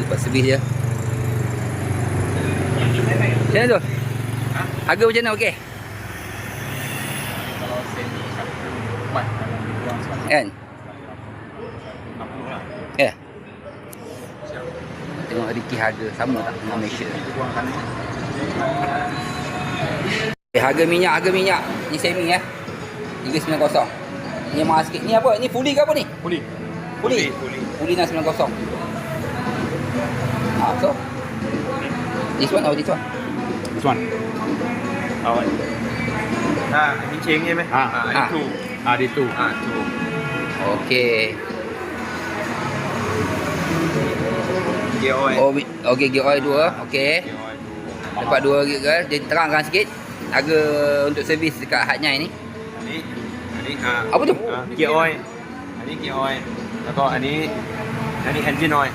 tempat servis je. Macam mana tu? Harga macam mana okey? Kalau semi 1.4 Kan? 60 lah. Ya. Tengok Ricky harga sama tak dengan Malaysia. Harga minyak ni semi ya. 390. Ni mahal sikit. Ni apa? Ni fully ke apa ni? Puli. Fully nak 90. So this one or this one? This one. Awak. Kencing je meh. Itu. Itu. Tu. Okey. Gear oil. Oh, okey, gear oil 2. Okey. Dapat 2 gear guys. Jadi terangkan sikit harga untuk servis dekat Hatnyai ni. Ini Apa tu? gear oil. Ini gear oil. แล้วก็อันนี้ engine oil